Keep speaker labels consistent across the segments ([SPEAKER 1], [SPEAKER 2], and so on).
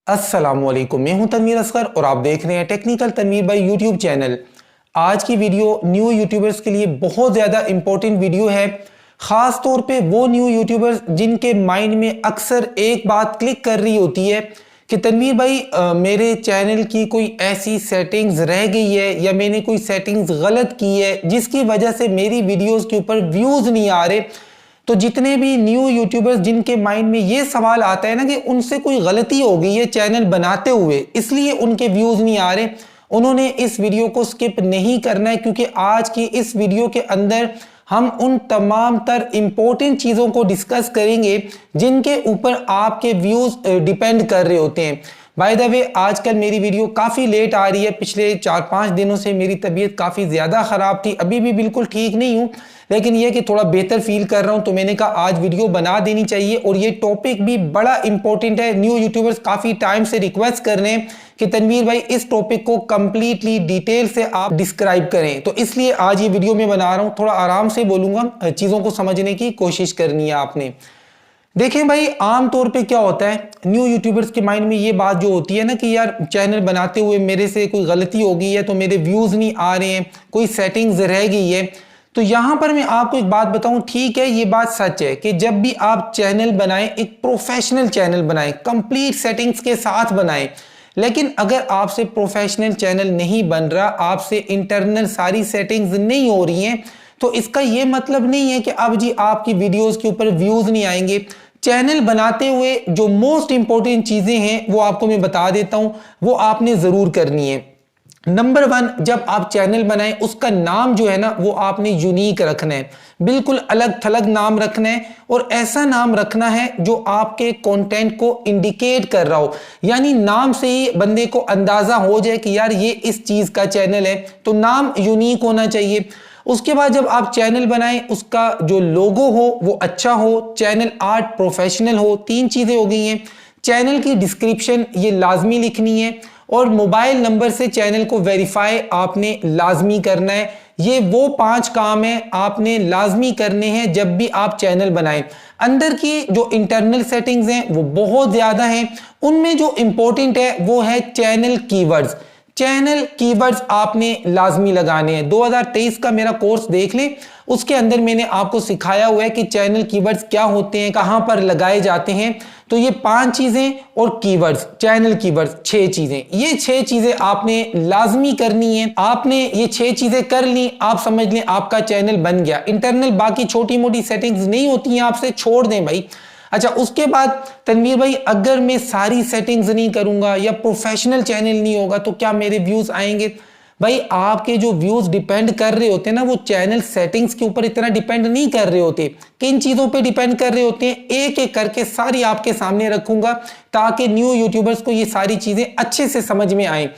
[SPEAKER 1] अस्सलामुअलैकुम, मैं हूं तनवीर असगर और आप देख रहे हैं technical Tanveer by YouTube channel. आज की वीडियो न्यू यूट्यूबर्स के लिए बहुत ज़्यादा इंपॉर्टेंट वीडियो है। ख़ास तौर पे वो न्यू यूट्यूबर्स जिनके माइंड में अक्सर एक बात क्लिक कर रही होती है कि तनवीर भाई मेरे चैनल की कोई ऐसी सेटिंग्स रह गई है या मैंने कोई सेटिंग्स गलत की है जिसकी वजह से मेरी वीडियोज़ के ऊपर व्यूज़ नहीं आ रहे। तो जितने भी न्यू यूट्यूबर्स जिनके माइंड में ये सवाल आता है ना कि उनसे कोई गलती हो गई है चैनल बनाते हुए इसलिए उनके व्यूज नहीं आ रहे, उन्होंने इस वीडियो को स्किप नहीं करना है, क्योंकि आज की इस वीडियो के अंदर हम उन तमाम तर इंपॉर्टेंट चीज़ों को डिस्कस करेंगे जिनके ऊपर आपके व्यूज डिपेंड कर रहे होते हैं। बाय द वे, आजकल मेरी वीडियो काफ़ी लेट आ रही है। पिछले 4-5 दिनों से मेरी तबीयत काफ़ी ज़्यादा ख़राब थी, अभी भी बिल्कुल ठीक नहीं हूँ, लेकिन यह कि थोड़ा बेहतर फील कर रहा हूँ, तो मैंने कहा आज वीडियो बना देनी चाहिए। और ये टॉपिक भी बड़ा इंपॉर्टेंट है। न्यू यूट्यूबर्स काफ़ी टाइम से रिक्वेस्ट कर रहे हैं कि तनवीर भाई इस टॉपिक को कंप्लीटली डिटेल से आप डिस्क्राइब करें, तो इसलिए आज ये वीडियो मैं बना रहा हूँ। थोड़ा आराम से बोलूँगा, चीज़ों को समझने की कोशिश करनी है आपने। देखें भाई, आमतौर पे क्या होता है न्यू यूट्यूबर्स के माइंड में ये बात जो होती है ना कि यार चैनल बनाते हुए मेरे से कोई गलती हो गई है, तो मेरे व्यूज़ नहीं आ रहे हैं, कोई सेटिंग्स रह गई है। तो यहाँ पर मैं आपको एक बात बताऊं, ठीक है ये बात सच है कि जब भी आप चैनल बनाएं, एक प्रोफेशनल चैनल बनाएं, कंप्लीट सेटिंग्स के साथ बनाएं। लेकिन अगर आपसे प्रोफेशनल चैनल नहीं बन रहा, आपसे इंटरनल सारी सेटिंग्स नहीं हो रही हैं, तो इसका ये मतलब नहीं है कि अब जी आपकी वीडियोस के ऊपर व्यूज नहीं आएंगे। चैनल बनाते हुए जो मोस्ट इंपॉर्टेंट चीजें हैं वो आपको मैं बता देता हूं, वो आपने जरूर करनी है। नंबर 1, जब आप चैनल बनाएं उसका नाम जो है ना वो आपने यूनिक रखना है, बिल्कुल अलग थलग नाम रखना है, और ऐसा नाम रखना है जो आपके कंटेंट को इंडिकेट कर रहा हो। यानी नाम से ही बंदे को अंदाजा हो जाए कि यार ये इस चीज का चैनल है, तो नाम यूनिक होना चाहिए। उसके बाद जब आप चैनल बनाएं उसका जो लोगो हो वो अच्छा हो, चैनल आर्ट प्रोफेशनल हो। 3 चीजें हो गई हैं। चैनल की डिस्क्रिप्शन ये लाजमी लिखनी है, और मोबाइल नंबर से चैनल को वेरीफाई आपने लाजमी करना है। ये वो 5 काम है आपने लाजमी करने हैं जब भी आप चैनल बनाएं। अंदर की जो इंटरनल सेटिंग्स हैं वो बहुत ज्यादा हैं, उनमें जो इंपॉर्टेंट है वो है चैनल कीवर्ड्स। चैनल कीवर्ड्स आपने लाजमी लगाने हैं। 2023 का मेरा कोर्स देख लें, उसके अंदर मैंने आपको सिखाया हुआ है कि चैनल कीवर्ड्स क्या होते हैं, कहां पर लगाए जाते हैं। तो ये 5 चीजें और कीवर्ड्स, चैनल कीवर्ड्स 6 चीजें, ये 6 चीजें आपने लाजमी करनी है। आपने ये 6 चीजें कर ली, आप समझ लें आपका चैनल बन गया। इंटरनल बाकी छोटी मोटी सेटिंग्स नहीं होती हैं, आपसे छोड़ दें भाई। अच्छा, उसके बाद तनवीर भाई अगर मैं सारी सेटिंग्स नहीं करूंगा या प्रोफेशनल चैनल नहीं होगा तो क्या मेरे व्यूज आएंगे? भाई आपके जो व्यूज डिपेंड कर रहे होते हैं ना वो चैनल सेटिंग्स के ऊपर इतना डिपेंड नहीं कर रहे होते। किन चीजों पे डिपेंड कर रहे होते हैं, एक एक करके सारी आपके सामने रखूंगा ताकि न्यू यूट्यूबर्स को ये सारी चीजें अच्छे से समझ में आए।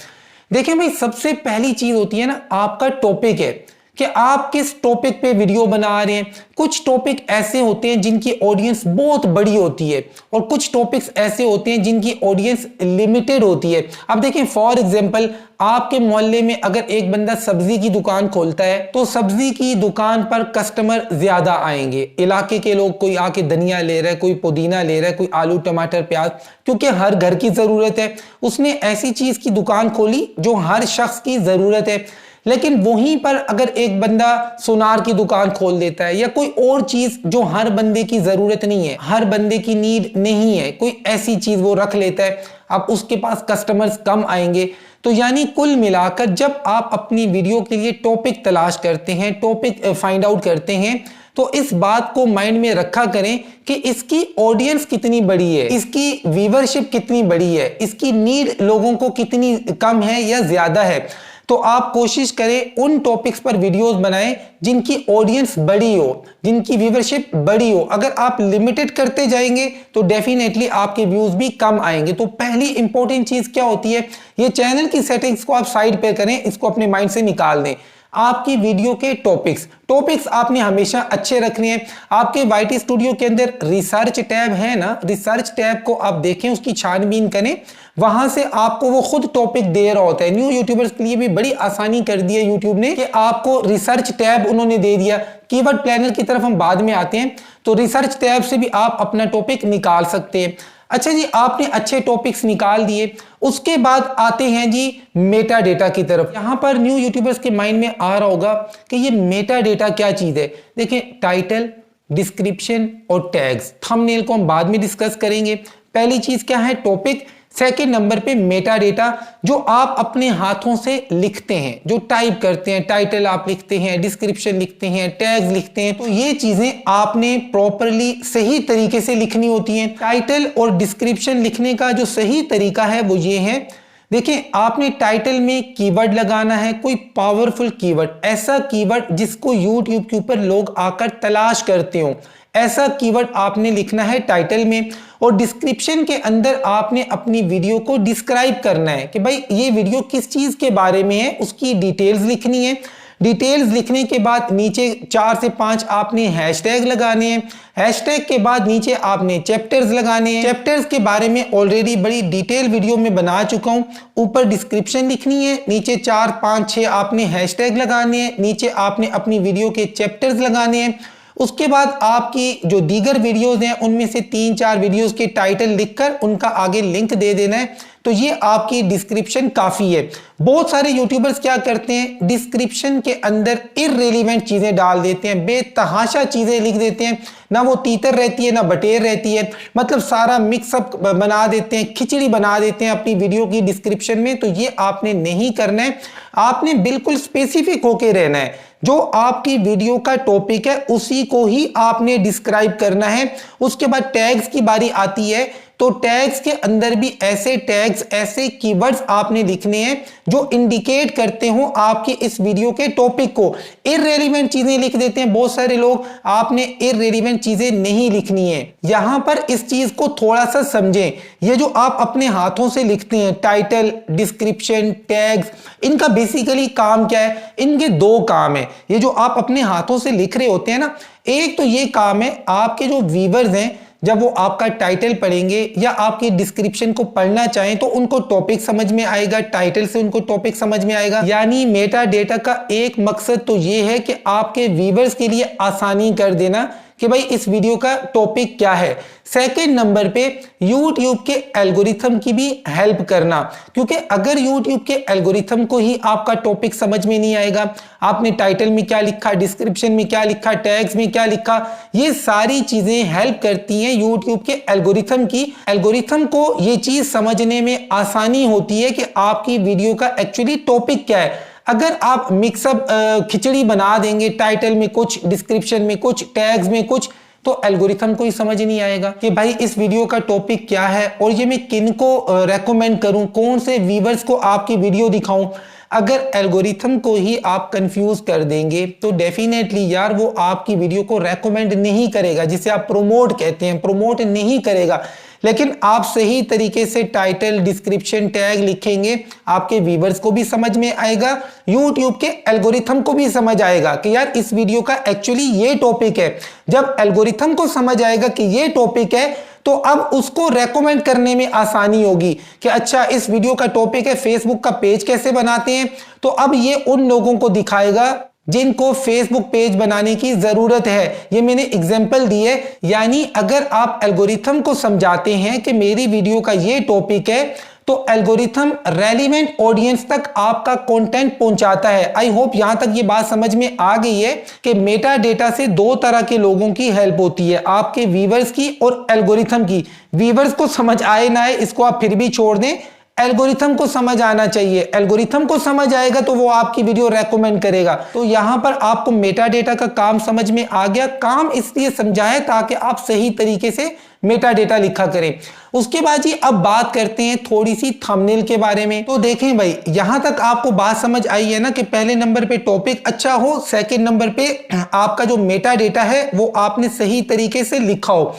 [SPEAKER 1] देखें भाई, सबसे पहली चीज होती है ना आपका टॉपिक है कि आप किस टॉपिक पे वीडियो बना रहे हैं। कुछ टॉपिक ऐसे होते हैं जिनकी ऑडियंस बहुत बड़ी होती है, और कुछ टॉपिक्स ऐसे होते हैं जिनकी ऑडियंस लिमिटेड होती है। अब देखें, फॉर एग्जांपल आपके मोहल्ले में अगर एक बंदा सब्जी की दुकान खोलता है तो सब्जी की दुकान पर कस्टमर ज्यादा आएंगे। इलाके के लोग, कोई आके धनिया ले रहा है, कोई पुदीना ले रहा है, कोई आलू टमाटर प्याज, क्योंकि हर घर की जरूरत है। उसने ऐसी चीज की दुकान खोली जो हर शख्स की जरूरत है। लेकिन वहीं पर अगर एक बंदा सुनार की दुकान खोल देता है या कोई और चीज जो हर बंदे की जरूरत नहीं है, हर बंदे की नीड नहीं है, कोई ऐसी चीज वो रख लेता है, अब उसके पास कस्टमर्स कम आएंगे। तो यानी कुल मिलाकर जब आप अपनी वीडियो के लिए टॉपिक तलाश करते हैं, टॉपिक फाइंड आउट करते हैं, तो इस बात को माइंड में रखा करें कि इसकी ऑडियंस कितनी बड़ी है, इसकी व्यूअरशिप कितनी बड़ी है, इसकी नीड लोगों को कितनी कम है या ज्यादा है। तो आप कोशिश करें उन टॉपिक्स पर वीडियोस बनाएं जिनकी ऑडियंस बड़ी हो, जिनकी व्यूअरशिप बड़ी हो। अगर आप लिमिटेड करते जाएंगे तो डेफिनेटली आपके व्यूज भी कम आएंगे। तो पहली इंपॉर्टेंट चीज क्या होती है, ये चैनल की सेटिंग्स को आप साइड पे करें, इसको अपने माइंड से निकाल दें। आपकी वीडियो के टॉपिक्स आपने हमेशा अच्छे रखने हैं। आपके वाईटी स्टूडियो के अंदर रिसर्च टैब है ना, रिसर्च टैब को आप देखें, उसकी छानबीन करें, वहां से आपको वो खुद टॉपिक दे रहा होता है। न्यू यूट्यूबर्स के लिए भी बड़ी आसानी कर दी है यूट्यूब ने कि आपको रिसर्च टैब उन्होंने दे दिया। कीवर्ड प्लानर की तरफ हम बाद में आते हैं, तो रिसर्च टैब से भी आप अपना टॉपिक निकाल सकते हैं। अच्छा जी, आपने अच्छे टॉपिक्स निकाल दिए, उसके बाद आते हैं जी मेटा डेटा की तरफ। यहां पर न्यू यूट्यूबर्स के माइंड में आ रहा होगा कि ये मेटा डेटा क्या चीज है। देखिए, टाइटल, डिस्क्रिप्शन और टैग्स, थंबनेल को हम बाद में डिस्कस करेंगे। पहली चीज क्या है, टॉपिक। सेकंड नंबर पे मेटा डेटा, जो आप अपने हाथों से लिखते हैं, जो टाइप करते हैं, टाइटल आप लिखते हैं, डिस्क्रिप्शन लिखते हैं, टैग्स लिखते हैं, तो ये चीजें आपने प्रॉपरली सही तरीके से लिखनी होती हैं। टाइटल और डिस्क्रिप्शन लिखने का जो सही तरीका है वो ये है, देखिए, आपने टाइटल में कीवर्ड लगाना है, कोई पावरफुल कीवर्ड, ऐसा कीवर्ड जिसको YouTube के ऊपर लोग आकर तलाश करते हो, ऐसा कीवर्ड आपने लिखना है टाइटल में। और डिस्क्रिप्शन के अंदर आपने अपनी वीडियो को डिस्क्राइब करना है कि भाई ये वीडियो किस चीज के बारे में है, उसकी डिटेल्स लिखनी है। डिटेल्स लिखने के बाद नीचे 4 से 5 आपने हैशटैग लगाने हैं। हैशटैग के बाद नीचे आपने चैप्टर्स लगाने हैं। चैप्टर्स के बारे में ऑलरेडी बड़ी डिटेल वीडियो में बना चुका हूं। ऊपर डिस्क्रिप्शन लिखनी है, नीचे 4, 5, 6 आपने हैशटैग लगाने हैं, नीचे आपने अपनी वीडियो के चैप्टर्स लगाने हैं। उसके बाद आपकी जो दीगर वीडियोस हैं उनमें से 3-4 वीडियोस के टाइटल लिखकर उनका आगे लिंक दे देना है। तो ये आपकी डिस्क्रिप्शन काफी है। बहुत सारे यूट्यूबर्स क्या करते हैं, डिस्क्रिप्शन के अंदर इररिलेवेंट चीजें डाल देते हैं, बेतहाशा चीजें लिख देते हैं, ना वो तीतर रहती है ना बटेर रहती है, मतलब सारा मिक्सअप बना देते हैं, खिचड़ी बना देते हैं अपनी वीडियो की डिस्क्रिप्शन में। तो ये आपने नहीं करना है, आपने बिल्कुल स्पेसिफिक होके रहना है। जो आपकी वीडियो का टॉपिक है उसी को ही आपने डिस्क्राइब करना है। उसके बाद टैग्स की बारी आती है, तो टैग्स के अंदर भी ऐसे टैग्स, ऐसे कीवर्ड्स आपने लिखने हैं जो इंडिकेट करते हो आपकी इस वीडियो के टॉपिक को। इररिलेवेंट चीजें लिख देते हैं बहुत सारे लोग, आपने इररिलेवेंट चीजें नहीं लिखनी है। यहां पर इस चीज को थोड़ा सा समझें, ये जो आप अपने हाथों से लिखते हैं टाइटल, डिस्क्रिप्शन, टैग्स, इनका बेसिकली काम क्या है, इनके 2 काम है। ये जो आप अपने हाथों से लिख रहे होते हैं ना, एक तो ये काम है आपके जो व्यूअर्स हैं, जब वो आपका टाइटल पढ़ेंगे या आपकी डिस्क्रिप्शन को पढ़ना चाहें तो उनको टॉपिक समझ में आएगा, टाइटल से उनको टॉपिक समझ में आएगा। यानी मेटा डेटा का एक मकसद तो ये है कि आपके व्यूअर्स के लिए आसानी कर देना कि भाई इस वीडियो का टॉपिक क्या है। सेकंड नंबर पे YouTube के एल्गोरिथम की भी हेल्प करना, क्योंकि अगर YouTube के एल्गोरिथम को ही आपका टॉपिक समझ में नहीं आएगा, आपने टाइटल में क्या लिखा, डिस्क्रिप्शन में क्या लिखा, टैग्स में क्या लिखा, ये सारी चीजें हेल्प करती हैं YouTube के एल्गोरिथम की। एल्गोरिथम को ये चीज समझने में आसानी होती है कि आपकी वीडियो का एक्चुअली टॉपिक क्या है। अगर आप मिक्सअप खिचड़ी बना देंगे, टाइटल में कुछ, डिस्क्रिप्शन में कुछ, टैग्स में कुछ, तो एल्गोरिथम को ही समझ नहीं आएगा कि भाई इस वीडियो का टॉपिक क्या है और ये मैं किन को रेकमेंड करूं, कौन से व्यूअर्स को आपकी वीडियो दिखाऊं। अगर एल्गोरिथम को ही आप कंफ्यूज कर देंगे तो डेफिनेटली यार वो आपकी वीडियो को रेकमेंड नहीं करेगा, जिसे आप प्रोमोट कहते हैं, प्रोमोट नहीं करेगा। लेकिन आप सही तरीके से टाइटल, डिस्क्रिप्शन, टैग लिखेंगे, आपके व्यूअर्स को भी समझ में आएगा, YouTube के एल्गोरिथम को भी समझ आएगा कि यार इस वीडियो का एक्चुअली ये टॉपिक है। जब एल्गोरिथम को समझ आएगा कि ये टॉपिक है तो अब उसको रेकमेंड करने में आसानी होगी कि अच्छा इस वीडियो का टॉपिक है फेसबुक का पेज कैसे बनाते हैं, तो अब ये उन लोगों को दिखाएगा जिनको फेसबुक पेज बनाने की जरूरत है। ये मैंने एग्जांपल दी है। यानी अगर आप एल्गोरिथम को समझाते हैं कि मेरी वीडियो का ये टॉपिक है, तो एल्गोरिथम रेलेवेंट ऑडियंस तक आपका कंटेंट पहुंचाता है। आई होप यहां तक ये बात समझ में आ गई है कि मेटा डेटा से 2 तरह के लोगों की हेल्प होती है, आपके व्यूअर्स की और एल्गोरिथम की। व्यूअर्स को समझ आए ना आए इसको आप फिर भी छोड़ दें, एल्गोरिथम को समझ आना चाहिए। एल्गोरिथम को समझ आएगा तो वो आपकी वीडियो रेकमेंड करेगा। तो यहां पर आपको मेटा डेटा का काम समझ में आ गया। काम इसलिए समझा है ताकि आप सही तरीके से मेटा डेटा लिखा करें। उसके बाद जी अब बात करते हैं थोड़ी सी थंबनेल के बारे में। तो देखें भाई, यहां तक आपको बात समझ आई है ना कि पहले नंबर पे टॉपिक अच्छा हो, सेकंड नंबर पे आपका जो मेटा डेटा है वो आपने सही तरीके से लिखा हो।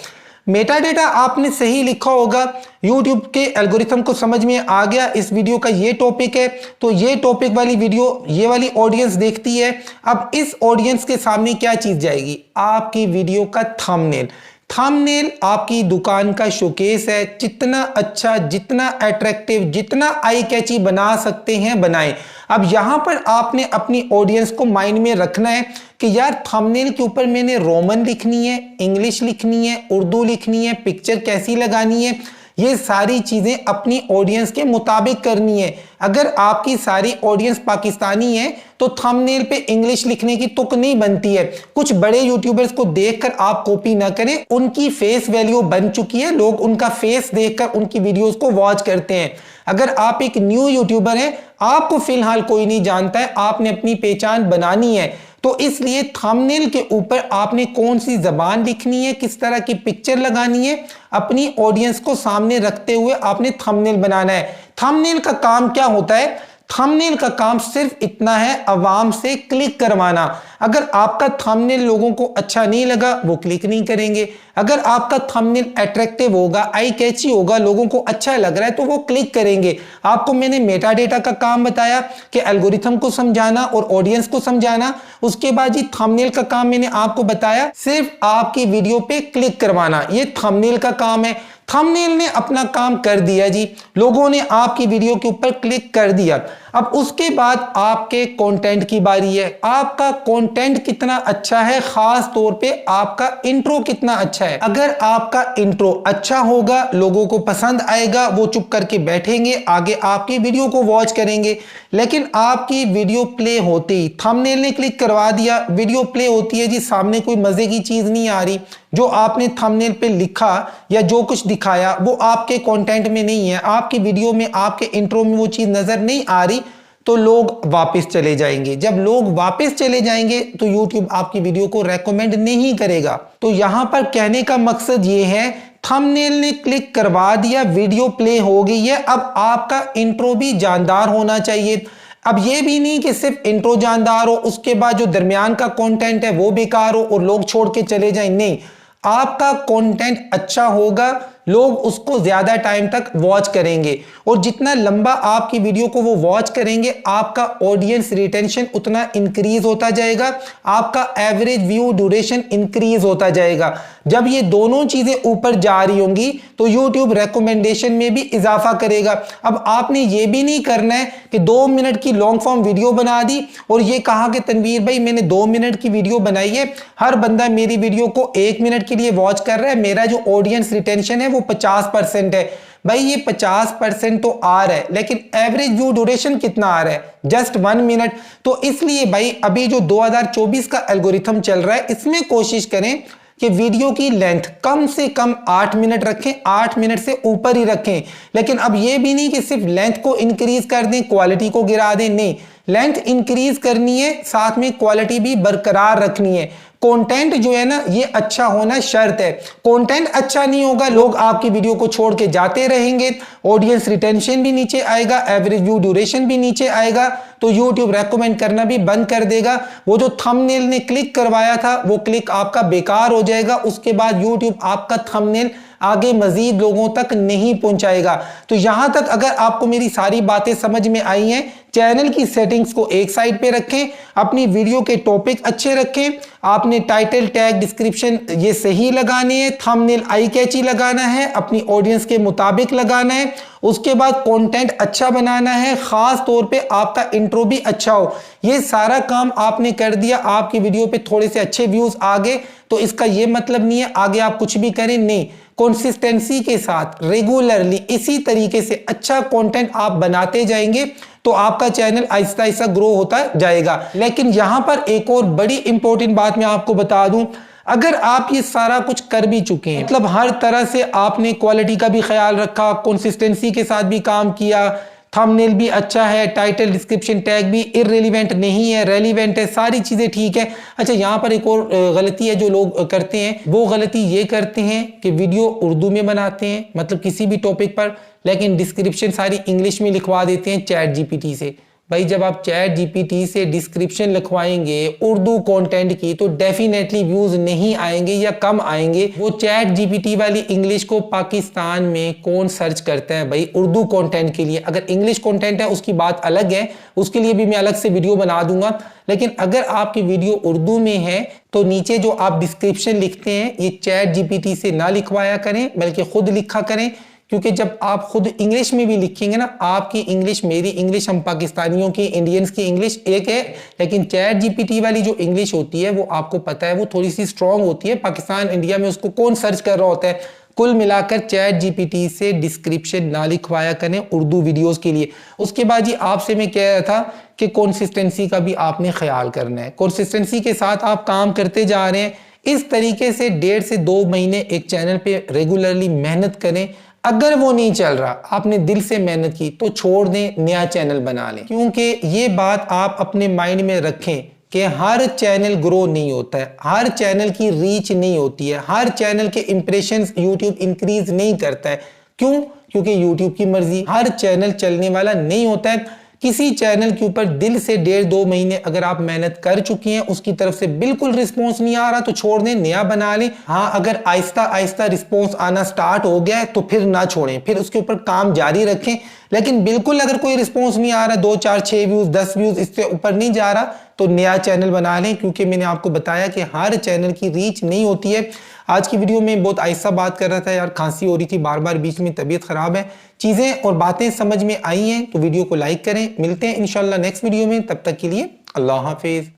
[SPEAKER 1] मेटा डेटा आपने सही लिखा होगा, YouTube के एल्गोरिथम को समझ में आ गया इस वीडियो का ये टॉपिक है, तो ये टॉपिक वाली वीडियो ये वाली ऑडियंस देखती है। अब इस ऑडियंस के सामने क्या चीज जाएगी, आपकी वीडियो का थंबनेल। थंबनेल आपकी दुकान का शोकेस है। जितना अच्छा, जितना अट्रैक्टिव, जितना आई कैची बना सकते हैं बनाएं। अब यहां पर आपने अपनी ऑडियंस को माइंड में रखना है कि यार थंबनेल के ऊपर मैंने रोमन लिखनी है, इंग्लिश लिखनी है, उर्दू लिखनी है, पिक्चर कैसी लगानी है, ये सारी चीजें अपनी ऑडियंस के मुताबिक करनी है। अगर आपकी सारी ऑडियंस पाकिस्तानी है तो थंबनेल पे इंग्लिश लिखने की तुक नहीं बनती है। कुछ बड़े यूट्यूबर्स को देखकर आप कॉपी ना करें, उनकी फेस वैल्यू बन चुकी है, लोग उनका फेस देखकर उनकी वीडियोस को वॉच करते हैं। अगर आप एक न्यू यूट्यूबर हैं, आपको फिलहाल कोई नहीं जानता है, आपने अपनी पहचान बनानी है, तो इसलिए थंबनेल के ऊपर आपने कौन सी जबान लिखनी है, किस तरह की पिक्चर लगानी है, अपनी ऑडियंस को सामने रखते हुए आपने थंबनेल बनाना है। थंबनेल का काम क्या होता है? थंबनेल का काम सिर्फ इतना है, अवाम से क्लिक करवाना। अगर आपका थंबनेल लोगों को अच्छा नहीं लगा, वो क्लिक नहीं करेंगे। अगर आपका थंबनेल अट्रैक्टिव होगा, आई कैची होगा, लोगों को अच्छा लग रहा है, तो वो क्लिक करेंगे। आपको मैंने मेटा डेटा का काम बताया कि एल्गोरिथम को समझाना और ऑडियंस को समझाना। उसके बाद जी थंबनेल का काम मैंने आपको बताया, सिर्फ आपकी वीडियो पे क्लिक करवाना, ये थंबनेल का काम है। थंबनेल ने अपना काम कर दिया जी, लोगों ने आपकी वीडियो के ऊपर क्लिक कर दिया। अब उसके बाद आपके कंटेंट की बारी है। आपका कंटेंट कितना अच्छा है, खास तौर पे आपका इंट्रो कितना अच्छा है। अगर आपका इंट्रो अच्छा होगा, लोगों को पसंद आएगा, वो चुप करके बैठेंगे, आगे आपकी वीडियो को वॉच करेंगे। लेकिन आपकी वीडियो प्ले होती ही थंबनेल ने क्लिक करवा दिया, वीडियो प्ले होती है जी, सामने कोई मजे की चीज नहीं आ रही, जो आपने थंबनेल पे लिखा या जो कुछ दिखाया वो आपके कंटेंट में नहीं है, आपकी वीडियो में, आपके इंट्रो में वो चीज नजर नहीं आ रही, तो लोग वापस चले जाएंगे। जब लोग वापस चले जाएंगे तो YouTube आपकी वीडियो को रेकमेंड नहीं करेगा। तो यहां पर कहने का मकसद ये है, थंबनेल ने क्लिक करवा दिया, वीडियो प्ले हो गई है, अब आपका इंट्रो भी जानदार होना चाहिए। अब ये भी नहीं कि सिर्फ इंट्रो जानदार हो, उसके बाद जो दरमियान का कंटेंट है वो बेकार हो और लोग छोड़ के चले जाएं। नहीं, आपका कंटेंट अच्छा होगा, लोग उसको ज्यादा टाइम तक वॉच करेंगे, और जितना लंबा आपकी वीडियो को वो वॉच करेंगे, आपका ऑडियंस रिटेंशन उतना इंक्रीज होता जाएगा, आपका एवरेज व्यू ड्यूरेशन इंक्रीज होता जाएगा। जब ये दोनों चीजें ऊपर जा रही होंगी तो YouTube रिकमेंडेशन में भी इजाफा करेगा। अब आपने ये भी नहीं करना है कि 2 मिनट की लॉन्ग फॉर्म वीडियो बना दी और ये कहा कि तनवीर भाई मैंने 2 मिनट की वीडियो बनाई है, हर बंदा मेरी वीडियो को 1 मिनट के लिए वॉच कर रहा है, मेरा जो ऑडियंस रिटेंशन है वो 50% है। भाई ये 50% तो आ रहा है, लेकिन एवरेज व्यू ड्यूरेशन कितना आ रहा है? Just 1 minute. तो इसलिए भाई अभी जो 2024 का एल्गोरिथम चल रहा है, इसमें कोशिश करें कि वीडियो की लेंथ कम से कम 8 मिनट रखें, 8 मिनट से ऊपर ही रखें। लेकिन अब ये भी नहीं कि सिर्फ लेंथ को इंक्रीज कर दें, क्वालिटी को गिरा दें, नहीं, लेंथ इंक्रीज करनी है, साथ में क्वालिटी भी बरकरार रखनी है। कंटेंट जो है ना, ये अच्छा होना शर्त है। कंटेंट अच्छा नहीं होगा, लोग आपकी वीडियो को छोड़ के जाते रहेंगे, ऑडियंस रिटेंशन भी नीचे आएगा, एवरेज व्यू ड्यूरेशन भी नीचे आएगा, तो YouTube रेकमेंड करना भी बंद कर देगा। वो जो थंबनेल ने क्लिक करवाया था वो क्लिक आपका बेकार हो जाएगा, उसके बाद YouTube आपका थंबनेल आगे मजीद लोगों तक नहीं पहुंचाएगा। तो यहां तक अगर आपको मेरी सारी बातें समझ में आई हैं, चैनल की सेटिंग्स को एक साइड पे रखें, अपनी वीडियो के टॉपिक अच्छे रखें, आपने टाइटल, टैग, डिस्क्रिप्शन ये सही लगाने हैं, थंबनेल आई कैची लगाना है, अपनी ऑडियंस के मुताबिक लगाना है, उसके बाद कंटेंट अच्छा बनाना है, खास तौर पे आपका इंट्रो भी अच्छा हो। ये सारा काम आपने कर दिया, आपकी वीडियो पे थोड़े से अच्छे व्यूज आ गए, तो इसका ये मतलब नहीं है आगे आप कुछ भी करें, नहीं, कंसिस्टेंसी के साथ रेगुलरली इसी तरीके से अच्छा कंटेंट आप बनाते जाएंगे तो आपका चैनल आहिस्ता आहिस्ता ग्रो होता जाएगा। लेकिन यहां पर एक और बड़ी इंपॉर्टेंट बात मैं आपको बता दूं, अगर आप ये सारा कुछ कर भी चुके हैं, मतलब हर तरह से आपने क्वालिटी का भी ख्याल रखा, कंसिस्टेंसी के साथ भी काम किया, थंबनेल भी अच्छा है, टाइटल, डिस्क्रिप्शन, टैग भी इररिलेवेंट नहीं है, रेलिवेंट है, सारी चीजें ठीक है। अच्छा, यहाँ पर एक और गलती है जो लोग करते हैं, वो गलती ये करते हैं कि वीडियो उर्दू में बनाते हैं, मतलब किसी भी टॉपिक पर, लेकिन डिस्क्रिप्शन सारी इंग्लिश में लिखवा देते हैं चैट जीपीटी से। भाई जब आप चैट जीपीटी से डिस्क्रिप्शन लिखवाएंगे उर्दू कंटेंट की तो डेफिनेटली व्यूज नहीं आएंगे या कम आएंगे। वो चैट जीपीटी वाली इंग्लिश को पाकिस्तान में कौन सर्च करता है भाई उर्दू कंटेंट के लिए? अगर इंग्लिश कंटेंट है उसकी बात अलग है, उसके लिए भी मैं अलग से वीडियो बना दूंगा। लेकिन अगर आपकी वीडियो उर्दू में है तो नीचे जो आप डिस्क्रिप्शन लिखते हैं ये चैट जीपीटी से ना लिखवाया करें, बल्कि खुद लिखा करें, क्योंकि जब आप खुद इंग्लिश में भी लिखेंगे ना, आपकी इंग्लिश, मेरी इंग्लिश, हम पाकिस्तानियों की, इंडियंस की इंग्लिश एक है, लेकिन चैट जीपीटी वाली जो इंग्लिश होती है वो आपको पता है वो थोड़ी सी स्ट्रांग होती है। पाकिस्तान, इंडिया में उसको कौन सर्च कर रहा होता है? कुल मिलाकर चैट जीपीटी से डिस्क्रिप्शन ना लिखवाया करें उर्दू वीडियोस के लिए। उसके बाद जी आपसे मैं कह रहा था कि कंसिस्टेंसी का भी आपने ख्याल करना है। कंसिस्टेंसी के साथ आप काम करते जा रहे हैं, इस तरीके से 1.5 से 2 महीने एक चैनल पे रेगुलरली मेहनत करें। अगर वो नहीं चल रहा, आपने दिल से मेहनत की, तो छोड़ दें, नया चैनल बना लें। क्योंकि ये बात आप अपने माइंड में रखें कि हर चैनल ग्रो नहीं होता है, हर चैनल की रीच नहीं होती है, हर चैनल के इंप्रेशंस यूट्यूब इंक्रीज नहीं करता है। क्यों? क्योंकि यूट्यूब की मर्जी, हर चैनल चलने वाला नहीं होता है। किसी चैनल के ऊपर दिल से 1.5-2 महीने अगर आप मेहनत कर चुकी हैं, उसकी तरफ से बिल्कुल रिस्पॉन्स नहीं आ रहा, तो छोड़ दें, नया बना लें। हाँ, अगर आहिस्ता आहिस्ता रिस्पॉन्स आना स्टार्ट हो गया है तो फिर ना छोड़ें, फिर उसके ऊपर काम जारी रखें। लेकिन बिल्कुल अगर कोई रिस्पॉन्स नहीं आ रहा, 2, 4, 6 व्यूज, 10 व्यूज, इससे ऊपर नहीं जा रहा, तो नया चैनल बना लें। क्योंकि मैंने आपको बताया कि हर चैनल की रीच नहीं होती है। आज की वीडियो में बहुत आहिस्ता बात कर रहा था यार, खांसी हो रही थी, बार बार बीच में, तबीयत खराब है। चीजें और बातें समझ में आई हैं तो वीडियो को लाइक करें। मिलते हैं इंशाल्लाह नेक्स्ट वीडियो में, तब तक के लिए अल्लाह हाफिज।